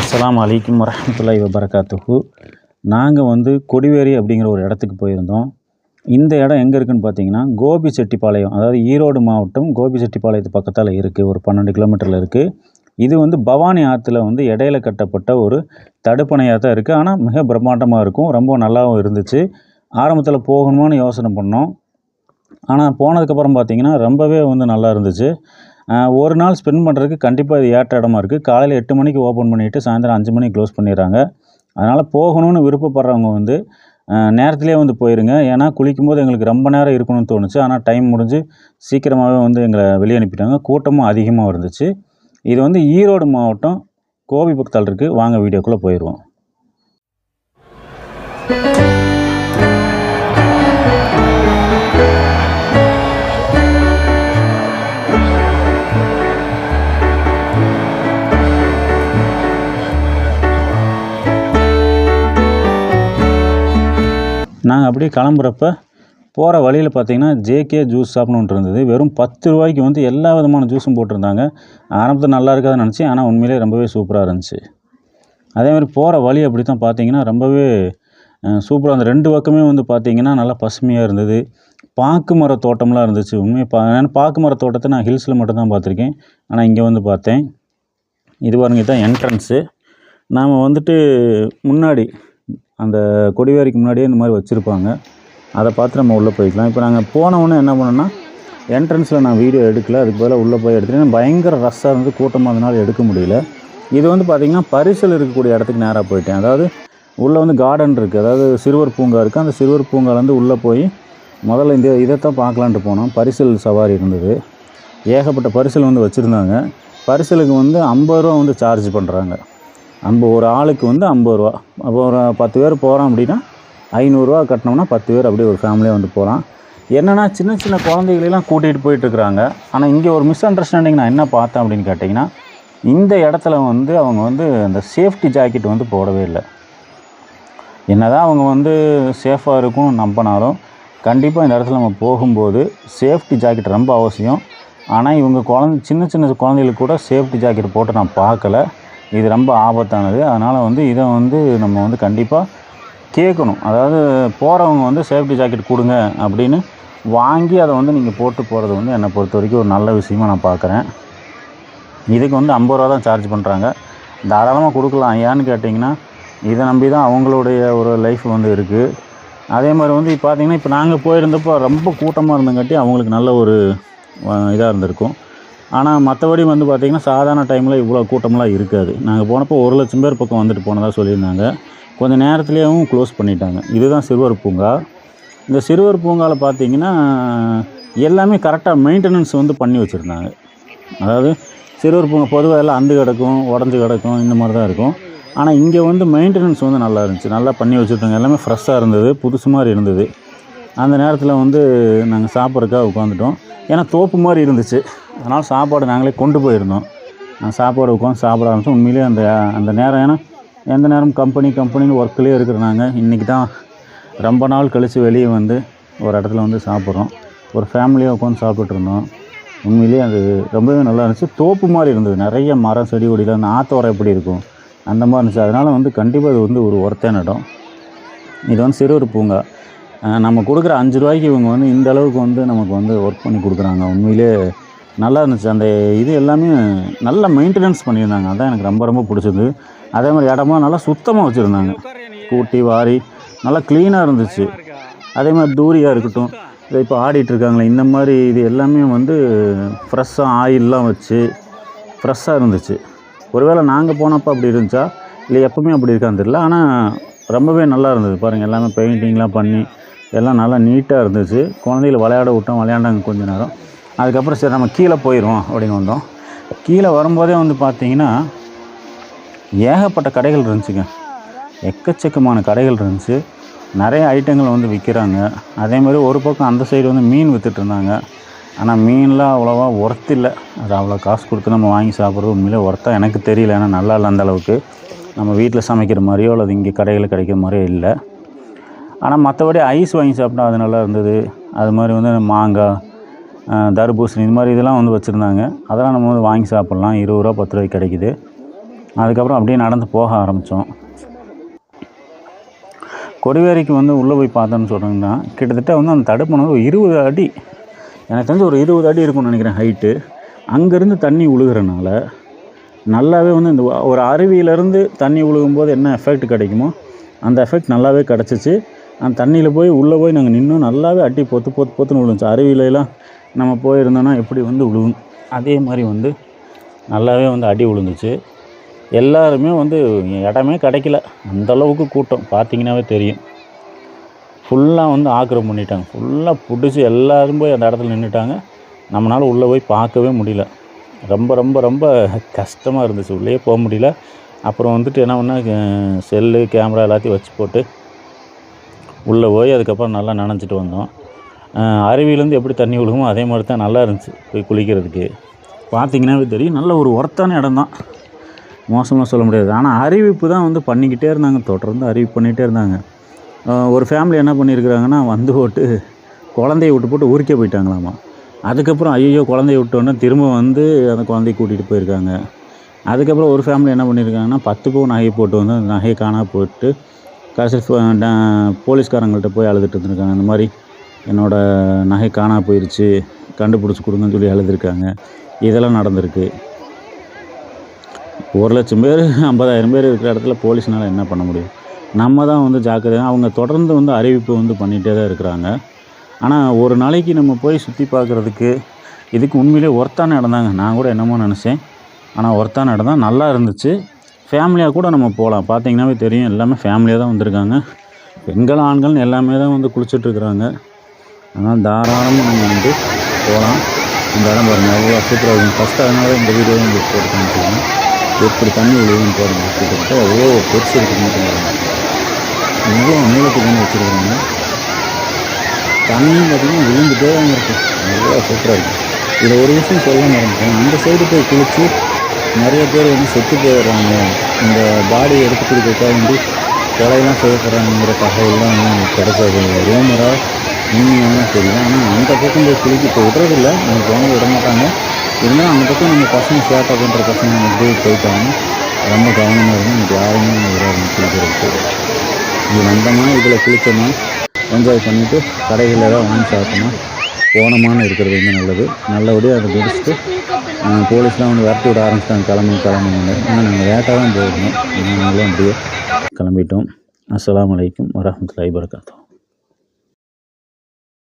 அஸ்ஸலாமு அலைக்கும் வரஹ்மத்துல்லாஹி வபரகாத்துஹு. நாங்கள் வந்து கொடிவேரி அப்படிங்கிற ஒரு இடத்துக்கு போயிருந்தோம். இந்த இடம் எங்கே இருக்குதுன்னு பார்த்தீங்கன்னா, கோபிச்செட்டிப்பாளையம், அதாவது ஈரோடு மாவட்டம் கோபிச்செட்டிப்பாளையத்து பக்கத்தால் இருக்குது. ஒரு 12 கிலோமீட்டரில் இருக்குது. இது வந்து பவானி ஆற்றுல வந்து இடையில கட்டப்பட்ட ஒரு தடுப்பணையாக தான் இருக்குது. ஆனால் மிக பிரம்மாண்டமாக இருக்கும். ரொம்ப நல்லாவும் இருந்துச்சு. ஆரம்பத்தில் போகணுமான்னு யோசனை பண்ணோம். ஆனால் போனதுக்கப்புறம் பார்த்தீங்கன்னா ரொம்பவே வந்து நல்லா இருந்துச்சு. ஒரு நாள் ஸ்பெண்ட் பண்ணுறதுக்கு கண்டிப்பாக இது ஏற்ற இடமா இருக்குது. காலையில் 8 மணிக்கு ஓப்பன் பண்ணிவிட்டு சாயந்தரம் 5 மணிக்கு க்ளோஸ் பண்ணிடுறாங்க. அதனால் போகணும்னு விருப்பப்படுறவங்க வந்து நேரத்திலே வந்து போயிருங்க. ஏன்னா குளிக்கும்போது எங்களுக்கு ரொம்ப நேரம் இருக்கணும்னு தோணுச்சு. ஆனால் டைம் முடிஞ்சு சீக்கிரமாகவே வந்து எங்களை வெளியே அனுப்பிட்டாங்க. கூட்டமும் அதிகமாக இருந்துச்சு. இது வந்து ஈரோடு மாவட்டம் கோபி பக்கத்தில் இருக்குது. வாங்க வீடியோக்குள்ளே போயிடுவோம். நாங்கள் அப்படியே கிளம்புறப்ப போகிற வழியில் பார்த்தீங்கன்னா ஜேகே ஜூஸ் ஷாப்னு ஒன்று இருந்தது. வெறும் 10 ரூபாய்க்கு வந்து எல்லா விதமான ஜூஸும் போட்டிருந்தாங்க. ஆரம்பத்தில் நல்லா இருக்காதுன்னு நினச்சேன். ஆனால் உண்மையிலே ரொம்பவே சூப்பராக இருந்துச்சு. அதேமாதிரி போகிற வழி அப்படி தான் பார்த்தீங்கன்னா ரொம்பவே சூப்பராக இருந்தது. 2 பக்கமே வந்து பார்த்தீங்கன்னா நல்லா பசுமையாக இருந்தது. பாக்கு மர தோட்டம்லாம் இருந்துச்சு. ஏன்னா பாக்கு மர தோட்டத்தை நான் ஹில்ஸில் மட்டும்தான் பார்த்துருக்கேன். ஆனால் இங்கே வந்து பார்த்தேன். இது பாருங்க, இதுதான் என்ட்ரன்ஸு. நாம் வந்துட்டு முன்னாடி அந்த கொடிவேரிக்கு முன்னாடியே இந்த மாதிரி வச்சுருப்பாங்க. அதை பார்த்து நம்ம உள்ளே போய்க்கலாம். இப்போ நாங்கள் போனவுடனே என்ன பண்ணோன்னா, என்ட்ரன்ஸில் நான் வீடியோ எடுக்கல. அதுக்கு பதிலாக உள்ளே போய் எடுத்துகிட்டு பயங்கர ரஷ்ஷாக இருந்து கூட்டமாக இருந்தனால எடுக்க முடியல. இது வந்து பார்த்திங்கன்னா பரிசல் இருக்கக்கூடிய இடத்துக்கு நேராக போயிட்டேன். அதாவது உள்ளே வந்து கார்டன் இருக்குது, அதாவது சிறுவர் பூங்கா இருக்குது. அந்த சிறுவர் பூங்காலேருந்து உள்ளே போய் முதல்ல இதைத்தான் பார்க்கலான்ட்டு போனோம். பரிசல் சவாரி இருந்தது. ஏகப்பட்ட பரிசல் வந்து வச்சுருந்தாங்க. பரிசலுக்கு வந்து 50 ரூபா வந்து சார்ஜ் பண்ணுறாங்க. ஒரு ஆளுக்கு வந்து 50 ரூபா. அப்போ ஒரு 10 பேர் போகிறோம் அப்படின்னா 500 ரூபா கட்டினோம்னா 10 பேர் அப்படியே ஒரு ஃபேமிலியாக வந்து போகலாம். என்னென்னா சின்ன சின்ன குழந்தைகளெல்லாம் கூட்டிகிட்டு போயிட்டுருக்குறாங்க. ஆனால் இங்கே ஒரு மிஸ் அண்டர்ஸ்டாண்டிங் நான் என்ன பார்த்தேன் அப்படின்னு கேட்டிங்கன்னா, இந்த இடத்துல வந்து அவங்க வந்து அந்த சேஃப்டி ஜாக்கெட் வந்து போடவே இல்லை. என்னதான் அவங்க வந்து சேஃபாக இருக்கும்னு நம்பினாலும் கண்டிப்பாக இந்த இடத்துல நம்ம போகும்போது சேஃப்டி ஜாக்கெட் ரொம்ப அவசியம். ஆனால் இவங்க சின்ன சின்ன குழந்தைகளுக்கு கூட சேஃப்டி ஜாக்கெட் போட்டு நான் பார்க்கல. இது ரொம்ப ஆபத்தானது. அதனால் வந்து இதை வந்து நம்ம வந்து கண்டிப்பாக கேட்கணும். அதாவது போகிறவங்க வந்து சேஃப்டி ஜாக்கெட் கொடுங்க அப்படின்னு வாங்கி அதை வந்து நீங்கள் போட்டு போகிறது வந்து என்னை பொறுத்த வரைக்கும் ஒரு நல்ல விஷயமாக நான் பார்க்குறேன். இதுக்கு வந்து 50 ரூபா தான் சார்ஜ் பண்ணுறாங்க. தாராளமாக கொடுக்கலாம். ஏன்னு கேட்டிங்கன்னா, இதை நம்பி தான் அவங்களுடைய ஒரு லைஃப் வந்து இருக்குது. அதே மாதிரி வந்து பார்த்திங்கன்னா, இப்போ நாங்கள் போயிருந்தப்போ ரொம்ப கூட்டமாக இருந்தங்காட்டி அவங்களுக்கு நல்ல ஒரு இதாக இருந்திருக்கும். ஆனால் மற்றபடி வந்து பார்த்திங்கன்னா சாதாரண டைமில் இவ்வளோ கூட்டமெலாம் இருக்காது. நாங்கள் போனப்போ 1,00,000 பேர் பக்கம் வந்துட்டு போனதாக சொல்லியிருந்தாங்க. கொஞ்சம் நேரத்துலேயும் க்ளோஸ் பண்ணிட்டாங்க. இதுதான் சிறுவர் பூங்கா. இந்த சிறுவர் பூங்காவில் பார்த்திங்கன்னா எல்லாமே கரெக்டாக மெயின்டெனன்ஸ் வந்து பண்ணி வச்சுருந்தாங்க. அதாவது சிறுவர் பூங்கா பொதுவாக எல்லாம் அந்து கிடக்கும், உடஞ்சி கிடக்கும், இந்த மாதிரி தான் இருக்கும். ஆனால் இங்கே வந்து மெயின்டெனன்ஸ் வந்து நல்லா இருந்துச்சு. நல்லா பண்ணி வச்சுருந்தாங்க. எல்லாமே ஃப்ரெஷ்ஷாக இருந்தது, புதுசு மாதிரி இருந்தது. அந்த நேரத்தில் வந்து நாங்கள் சாப்பிட்றதுக்காக உட்காந்துட்டோம். ஏன்னா தோப்பு மாதிரி இருந்துச்சு. அதனால் சாப்பாடு நாங்களே கொண்டு போயிருந்தோம். சாப்பாடு உட்காந்து சாப்பிட ஆரம்பித்தோம். உண்மையிலே அந்த நேரம், ஏன்னா எந்த நேரம் கம்பெனின்னு ஒர்க்லேயே இருக்கிறாங்க. இன்றைக்கி தான் ரொம்ப நாள் கழித்து வெளியே வந்து ஒரு இடத்துல வந்து சாப்பிட்றோம். ஒரு ஃபேமிலியாக உட்காந்து சாப்பிட்டுருந்தோம். உண்மையிலே அது ரொம்பவே நல்லா இருந்துச்சு. தோப்பு மாதிரி இருந்தது. நிறைய மரம் செடி கொடியில் அந்த ஆத்தோரம் எப்படி இருக்கும் அந்த மாதிரி இருந்துச்சு. அதனால் வந்து கண்டிப்பாக இது வந்து ஒரு ஒர்த்தான இடம். இது வந்து சிறுவர் பூங்கா. நம்ம கொடுக்குற 5 ரூபாய்க்கு இவங்க வந்து இந்த அளவுக்கு வந்து நமக்கு வந்து ஒர்க் பண்ணி கொடுக்குறாங்க. உண்மையிலே நல்லா இருந்துச்சு. அந்த இது எல்லாமே நல்ல மெயின்டெனன்ஸ் பண்ணியிருந்தாங்க. அதான் எனக்கு ரொம்ப ரொம்ப பிடிச்சது. அதே மாதிரி இடமா நல்லா சுத்தமாக வச்சுருந்தாங்க. கூட்டி வாரி நல்லா க்ளீனாக இருந்துச்சு. அதே மாதிரி தூரியாக இருக்கட்டும், இதை இப்போ ஆடிட்டுருக்காங்களே இந்த மாதிரி இது எல்லாமே வந்து ஃப்ரெஷ்ஷாக ஆயிலெலாம் வச்சு ஃப்ரெஷ்ஷாக இருந்துச்சு. ஒருவேளை நாங்கள் போனப்போ அப்படி இருந்துச்சா இல்லை எப்போவுமே அப்படி இருக்கான்னு தெரியல. ஆனால் ரொம்பவே நல்லா இருந்தது. பாருங்கள், எல்லாமே பெயிண்டிங்லாம் பண்ணி எல்லாம் நல்லா நீட்டாக இருந்துச்சு. குழந்தைகளை விளையாட விட்டோம். விளையாண்டாங்க கொஞ்ச நேரம். அதுக்கப்புறம் சரி நம்ம கீழே போயிடுவோம் அப்படின்னு வந்தோம். கீழே வரும்போதே வந்து பார்த்திங்கன்னா ஏகப்பட்ட கடைகள் இருந்துச்சுங்க. எக்கச்சக்கமான கடைகள் இருந்துச்சு. நிறைய ஐட்டங்கள் வந்து விற்கிறாங்க. அதேமாதிரி ஒரு பக்கம் அந்த சைடு வந்து மீன் விற்றுட்டு இருந்தாங்க. ஆனால் மீன்லாம் அவ்வளோவா ஒர்த் இல்லை. அது அவ்வளோ காசு கொடுத்து நம்ம வாங்கி சாப்பிட்றது உண்மையிலே ஒர்த்தாக எனக்கு தெரியல. ஏன்னா நல்லா இல்லை அந்தளவுக்கு. நம்ம வீட்டில் சமைக்கிற மாதிரியோ அல்லது இங்கே கடைகளில் கிடைக்கிற மாதிரியோ இல்லை. ஆனால் மற்றபடி ஐஸ் வாங்கி சாப்பிட்டா அது நல்லா இருந்தது. அது மாதிரி வந்து மாங்காய், தர்பூசணி இது மாதிரி இதெல்லாம் வந்து வச்சுருந்தாங்க. அதெல்லாம் நம்ம வந்து வாங்கி சாப்பிட்லாம். 20 ரூபா 10 ரூபாய்க்கு கிடைக்குது. அதுக்கப்புறம் அப்படியே நடந்து போக ஆரம்பித்தோம். கொடிவேரிக்கு வந்து உள்ளே போய் பார்த்தோன்னு சொன்னோம்னா கிட்டத்தட்ட வந்து அந்த தடுப்பு ஒரு 20 அடி, எனக்கு தெரிஞ்சு ஒரு 20 அடி இருக்கும்னு நினைக்கிறேன் ஹைட்டு. அங்கேருந்து தண்ணி உழுகிறனால நல்லாவே வந்து இந்த ஒரு அருவியிலேருந்து தண்ணி உழுகும்போது என்ன எஃபெக்ட் கிடைக்குமோ அந்த எஃபெக்ட் நல்லாவே கிடச்சிச்சு. அந்த தண்ணியில் போய் உள்ளே போய் நாங்கள் நின்றும் நல்லாவே அடி பொத்துன்னு விழுந்துச்சு. அருவியிலலாம் நம்ம போயிருந்தோன்னா எப்படி வந்து விழுகும் அதே மாதிரி வந்து நல்லாவே வந்து அடி விழுந்துச்சு. எல்லாருமே வந்து இடமே கிடைக்கல, அந்தளவுக்கு கூட்டம் பார்த்திங்கனாவே தெரியும். ஃபுல்லாக வந்து ஆக்கிரமிப்பு பண்ணிட்டாங்க, ஃபுல்லாக பிடிச்சி எல்லோரும் போய் அந்த இடத்துல நின்றுட்டாங்க. நம்மளால் உள்ளே போய் பார்க்கவே முடியல. ரொம்ப ரொம்ப ரொம்ப கஷ்டமாக இருந்துச்சு, உள்ளே போக முடியல. அப்புறம் வந்துட்டு என்ன பண்ணால் செல்லு கேமரா எல்லாத்தையும் வச்சு போட்டு உள்ளே போய் அதுக்கப்புறம் நல்லா நனைஞ்சிட்டு வந்தோம். அருவியிலேருந்து எப்படி தண்ணி விழுகுமோ அதே மாதிரி தான் நல்லா இருந்துச்சு போய் குளிக்கிறதுக்கு. பார்த்திங்கனாவே தெரியும், நல்ல ஒரு ஒர்த்தான இடம் தான், மோசமாக சொல்ல முடியாது. ஆனால் அறிவிப்பு தான் வந்து பண்ணிக்கிட்டே இருந்தாங்க, தொடர்ந்து அறிவிப்பு பண்ணிகிட்டே இருந்தாங்க. ஒரு ஃபேமிலி என்ன பண்ணியிருக்கிறாங்கன்னா வந்து போட்டு குழந்தைய விட்டு போட்டு ஊருக்கே போயிட்டாங்களாமா. அதுக்கப்புறம் ஐயோ குழந்தைய விட்டோன்னே திரும்ப வந்து அந்த குழந்தைய கூட்டிகிட்டு போயிருக்காங்க. அதுக்கப்புறம் ஒரு ஃபேமிலி என்ன பண்ணியிருக்காங்கன்னா 10 பவுன் நகையை போட்டு வந்து அந்த நகையை காணாமல் போட்டு கடைசி போலீஸ்காரங்கள்ட்ட போய் அழுதுட்டு இருந்திருக்காங்க. அந்த மாதிரி என்னோடய நகை காணாமல் போயிடுச்சு, கண்டுபிடிச்சி கொடுங்கன்னு சொல்லி அழுதுருக்காங்க. இதெல்லாம் நடந்திருக்கு. 1,00,000 பேர் 50,000 பேர் இருக்கிற இடத்துல போலீஸ்னால் என்ன பண்ண முடியும்? நம்ம தான் வந்து ஜாக்கிரதையாக அவங்க தொடர்ந்து வந்து அறிவிப்பு வந்து பண்ணிகிட்டே தான் இருக்கிறாங்க. ஆனால் ஒரு நாளைக்கு நம்ம போய் சுற்றி பார்க்குறதுக்கு இதுக்கு உண்மையிலே ஒர்த்தான இடம் தாங்க. நான் கூட என்னமோ நினச்சேன், ஆனால் ஒர்த்தான இடம் தான், நல்லா இருந்துச்சு. ஃபேமிலியாக கூட நம்ம போகலாம். பார்த்திங்கனாவே தெரியும், எல்லாமே ஃபேமிலியாக தான் வந்திருக்காங்க. பெண்கள் ஆண்கள்னு எல்லாமே தான் வந்து குளிச்சுட்ருக்குறாங்க. அதனால் தாராளமாக நம்ம வந்து போகலாம். இந்த இடம் பாருங்கள் அவ்வளோ சூப்பராக இருக்கும். ஃபஸ்ட்டு அதனால இந்த வீடியோ உங்களுக்கு போட்டு காமிச்சிருக்கேன். எப்படி தண்ணி விழுவுன்னு பாருங்கள். கிட்டத்தட்ட அவ்வளோ பெருசு இருக்குன்னு இவ்வளோ நீளத்துக்கு வந்து வச்சுருக்காங்க. தண்ணியும் பார்த்திங்கன்னா விழுந்துட்டே தான் இருக்குது, அவ்வளோ சூப்பராக இருக்குது. இதில் ஒரு விஷயம் சொல்ல மறந்துட்டேன், அந்த சைடு போய் குளித்து நிறைய பேர் வந்து செத்து போயிடுறாங்க, இந்த பாடியை எடுத்து கொடுக்கறதுக்காக வந்து கொலையெல்லாம் செய்யப்படுறாங்கிற தகவல்லாம் கிடைச்சது. ரூமராக உண்மையான தெரியும். ஆனால் அந்த பக்கம் போய் குளிக்க இப்போ விடுறதில்ல, நம்ம போனது விட மாட்டாங்க. இருந்தாலும் அந்த பக்கம் நம்ம பசங்க சேட்டை பண்ணுற பசங்க வந்து போயிட்டாங்க. ரொம்ப கவனமாக இருக்கும். எனக்கு யாருமே விடாது குளிக்கிறதுக்கு. இது வந்தோமா இதில் குளித்தோமா என்ஜாய் பண்ணிவிட்டு கடைகளில் தான் வாங்கி சாப்பிட்டோமா போனோமான்னு இருக்கிறது வந்து நல்லது. நல்லபடியாக அதை முடிச்சுட்டு போலீஸ்லாம் வந்து விரட்டி விட ஆரம்பிச்சிட்டாங்க, கிளம்புங்க. ஆனால் நாங்கள் லேட்டாக தான் போயிருந்தோம். அதனால அப்படியே கிளம்பிட்டோம். அஸ்ஸலாமு அலைக்கும் வரஹ்மத்துல்லாஹி வபரகாத்துஹு.